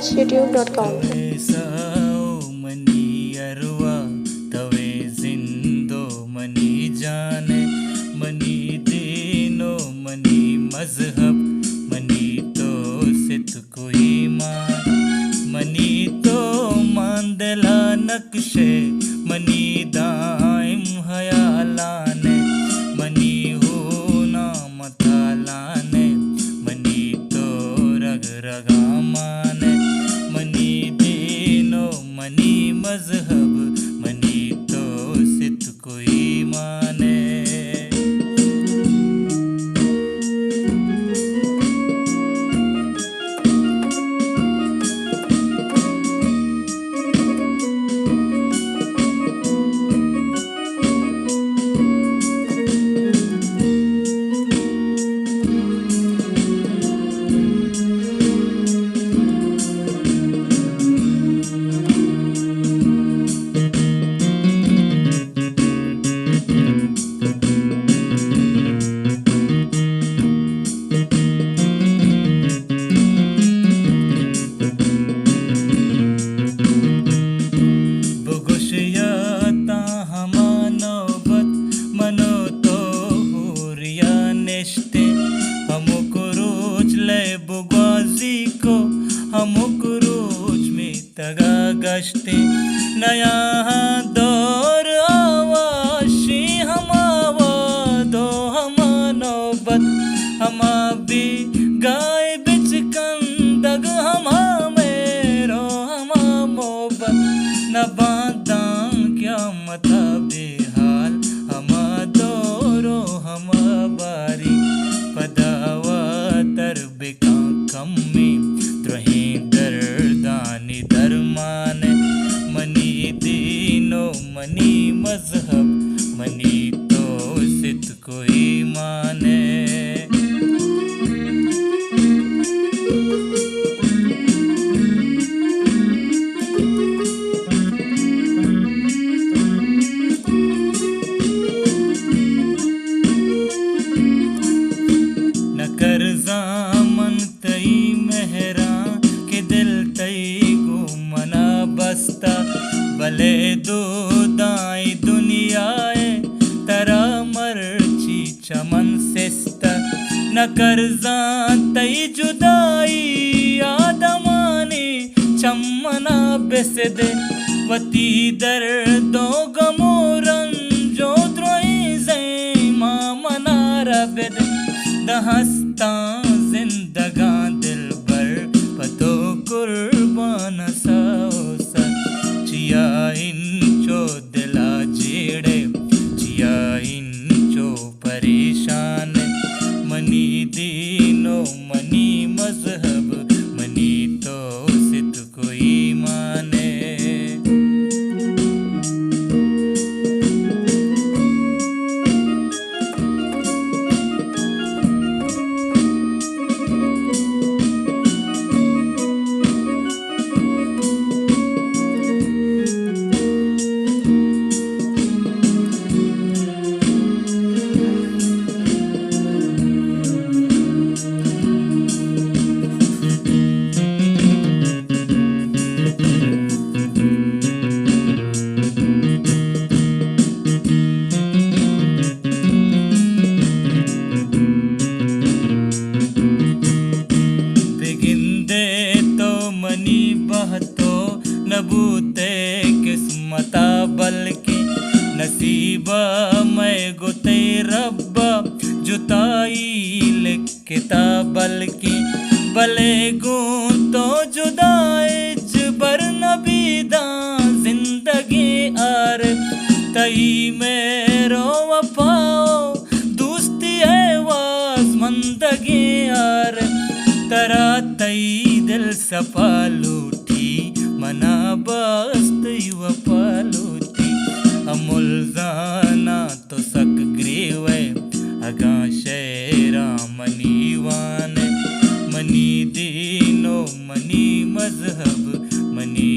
socal@youtube.com. Money अरवा तवे जिंदो money जाने money दीनो money मजहब मनी तो सित कोई मान मनी तो मांदला नक्शे मनी दाइम हयालाने मनी हो ना मतालाने मनी तो रग रगा माने मनी दीनो मनी मजहब मनी तो सित कोई माने नया दौर आवाशी हमावा दो हमा नौबत हमा भी गाय बिच कंदग हमा मेरो हमा मोहब्बत न बादां क्या मता बेहाल हमा दौरो हमा बारी पदावा तर बेका कम्मी द्रही दर्दानी दरमान मनी दीनो मनी मजहब मनी तो सित कोई माने न कर्जा मन तई मेहरा के दिल तई गो मना बस्ता भले दो दाई दुनियाए तरा मर्ची चमन सिस्ता न कर्जा तई जुदाई आदमानी चमना बेसदे वती दर्दो गमो रंजो द्रोई ज़ैमा मना रबद दहस्ता जिंदगा दिल बर पतो कुर्बान साओ चिया इंचो दिला जेड़े चिया इंचो परेशान मनी दीनो मनी मजहब मनी तो सित कोई माने नबूते किस्मता बल्कि नसीबा मैं गुते रब्बा जुताई लिखता बल्कि भले गूं तो जुदाई जबर नबीदा जिंदगी आर तई मेरो वफाओ दोस्ती है वाज़मंदगी आर तरा तई दिल सफा लूटी मना बस्त वफा लूटी अमुल जाना तो सक ग्रेवे अगा शेरा मनी वान मनी दीनो मनी मजहब मनी